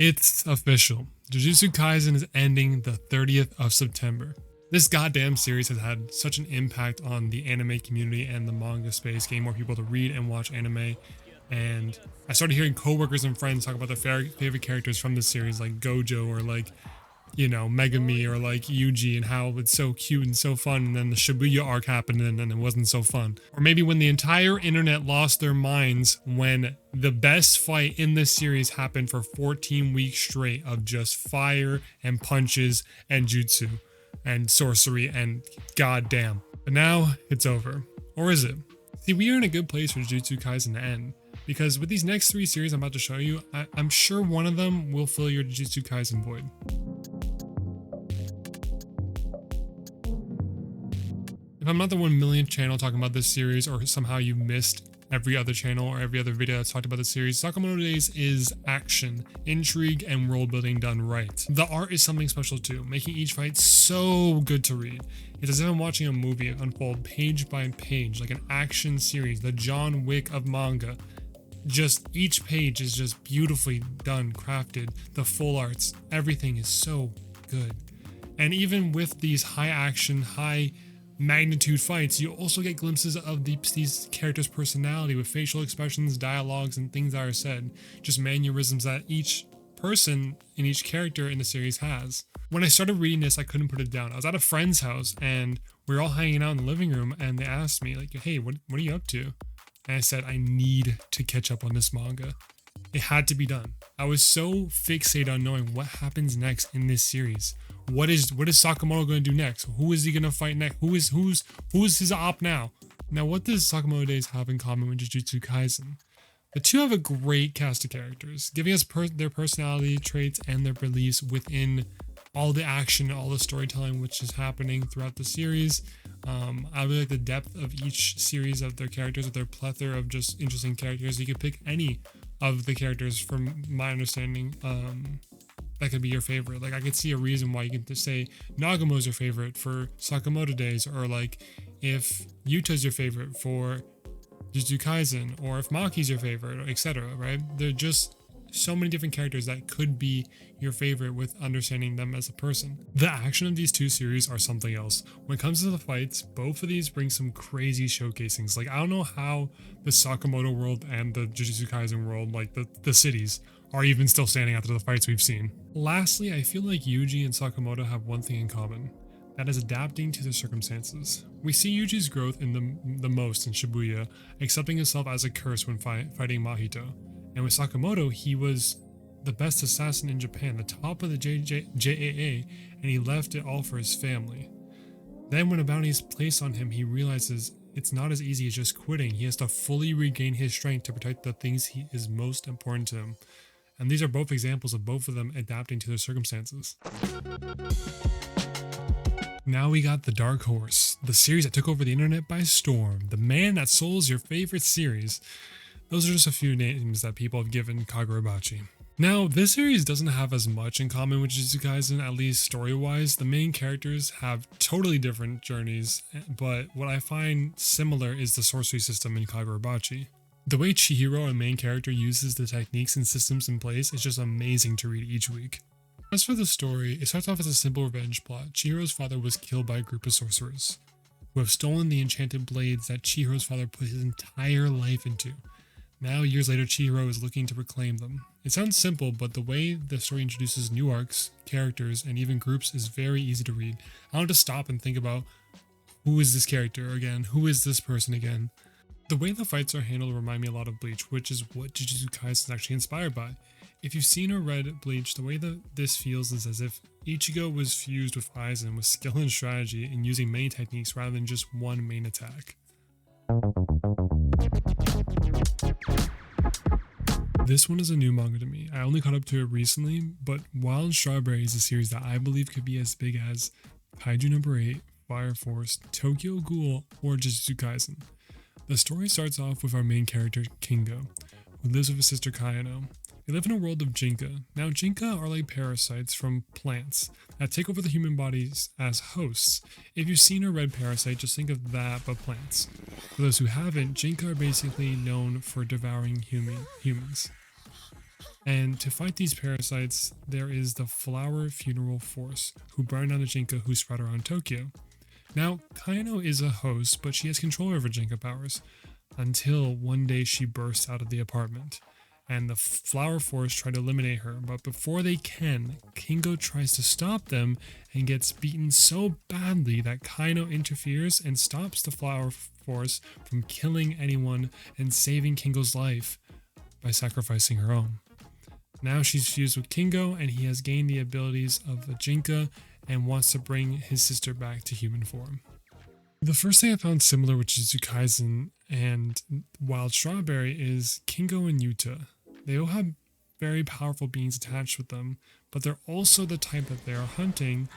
It's official. Jujutsu Kaisen is ending the 30th of September. This goddamn series has had such an impact on the anime community and the manga space, getting more people to read and watch anime. And I started hearing coworkers and friends talk about their favorite characters from this series, like Gojo or like, Megami or like Yuji, and how it's so cute and so fun, and then the Shibuya arc happened and then it wasn't so fun. Or maybe when the entire internet lost their minds when the best fight in this series happened for 14 weeks straight of just fire and punches and jutsu and sorcery and goddamn. But now it's over. Or is it? See, we are in a good place for Jujutsu Kaisen to end, because with these next 3 series I'm about to show you, I'm sure one of them will fill your Jujutsu Kaisen void. If I'm not the 1 millionth channel talking about this series, or somehow you missed every other channel or every other video that's talked about the series, Sakamoto Days is action, intrigue, and world building done right. The art is something special too, making each fight so good to read. It's as if I'm watching a movie unfold page by page, like an action series, the John Wick of manga. Just each page is just beautifully done, crafted, the full arts, everything is so good. And even with these high action, high magnitude fights, you also get glimpses of these characters' personality with facial expressions, dialogues, and things that are said, just mannerisms that each person in each character in the series has. When I started reading this, I couldn't put it down. I was at a friend's house and we were all hanging out in the living room, and they asked me like, hey, what are you up to? And I said, I need to catch up on this manga. It had to be done. I was so fixated on knowing what happens next in this series. What is Sakamoto going to do next? Who is he going to fight next? Who's his op now? Now, what does Sakamoto Days have in common with Jujutsu Kaisen? The two have a great cast of characters, giving us their personality traits and their beliefs within all the action, all the storytelling which is happening throughout the series. I really like the depth of each series of their characters, with their plethora of just interesting characters. You could pick any of the characters, from my understanding, that could be your favorite. Like, I could see a reason why you could just say Nagamo's your favorite for Sakamoto Days, or like if Yuta's your favorite for Jujutsu Kaisen, or if Maki's your favorite, etc. Right? They're just so many different characters that could be your favorite with understanding them as a person. The action of these two series are something else. When it comes to the fights, both of these bring some crazy showcasings. Like, I don't know how the Sakamoto world and the Jujutsu Kaisen world, like the cities, are even still standing after the fights we've seen. Lastly, I feel like Yuji and Sakamoto have one thing in common. That is adapting to their circumstances. We see Yuji's growth in the most in Shibuya, accepting himself as a curse when fighting Mahito. And with Sakamoto, he was the best assassin in Japan, the top of the JAA, and he left it all for his family. Then when a bounty is placed on him, he realizes it's not as easy as just quitting. He has to fully regain his strength to protect the things is most important to him. And these are both examples of both of them adapting to their circumstances. Now we got the Dark Horse, the series that took over the internet by storm, the man that souls your favorite series. Those are just a few names that people have given Kagurabachi. Now, this series doesn't have as much in common with Jujutsu Kaisen, at least story-wise. The main characters have totally different journeys, but what I find similar is the sorcery system in Kagurabachi. The way Chihiro, a main character, uses the techniques and systems in place is just amazing to read each week. As for the story, it starts off as a simple revenge plot. Chihiro's father was killed by a group of sorcerers who have stolen the enchanted blades that Chihiro's father put his entire life into. Now, years later, Chihiro is looking to reclaim them. It sounds simple, but the way the story introduces new arcs, characters, and even groups is very easy to read. I don't have to stop and think about, who is this character again? Who is this person again? The way the fights are handled remind me a lot of Bleach, which is what Jujutsu Kaisen is actually inspired by. If you've seen or read Bleach, the way that this feels is as if Ichigo was fused with Aizen with skill and strategy in using many techniques rather than just one main attack. This one is a new manga to me. I only caught up to it recently, but Wild Strawberry is a series that I believe could be as big as Kaiju Number 8, Fire Force, Tokyo Ghoul, or Jujutsu Kaisen. The story starts off with our main character, Kingo, who lives with his sister Kayano. They live in a world of Jinka. Now, Jinka are like parasites from plants that take over the human bodies as hosts. If you've seen or read Parasite, just think of that, but plants. For those who haven't, Jinka are basically known for devouring humans. And to fight these parasites, there is the Flower Funeral Force, who burn down the Jinka who spread around Tokyo. Now, Kaino is a host, but she has control over Jinka powers, until one day she bursts out of the apartment. And the Flower Force try to eliminate her, but before they can, Kingo tries to stop them and gets beaten so badly that Kaino interferes and stops the Flower Force from killing anyone and saving Kingo's life by sacrificing her own. Now she's fused with Kingo and he has gained the abilities of a Jinka and wants to bring his sister back to human form. The first thing I found similar with Jujutsu Kaisen and Wild Strawberry is Kingo and Yuta. They all have very powerful beings attached with them, but they're also the type that they are hunting,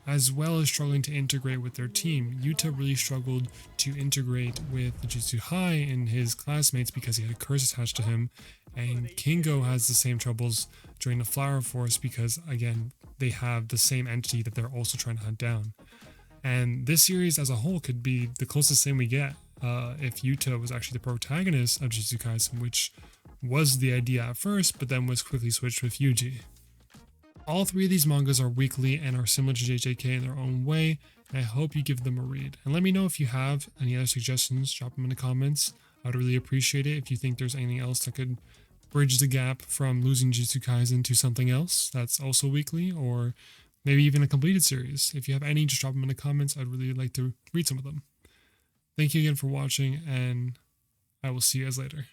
as well as struggling to integrate with their team. Yuta really struggled to integrate with the Jutsu High and his classmates because he had a curse attached to him, and Kingo has the same troubles during the Flower Force because, again, they have the same entity that they're also trying to hunt down. And this series as a whole could be the closest thing we get if Yuta was actually the protagonist of Jujutsu Kaisen, which was the idea at first, but then was quickly switched with Yuji. All three of these mangas are weekly and are similar to JJK in their own way, and I hope you give them a read. And let me know if you have any other suggestions, drop them in the comments. I would really appreciate it if you think there's anything else that could bridge the gap from losing Jujutsu Kaisen to something else that's also weekly, or maybe even a completed series. If you have any, just drop them in the comments. I'd really like to read some of them. Thank you again for watching, and I will see you guys later.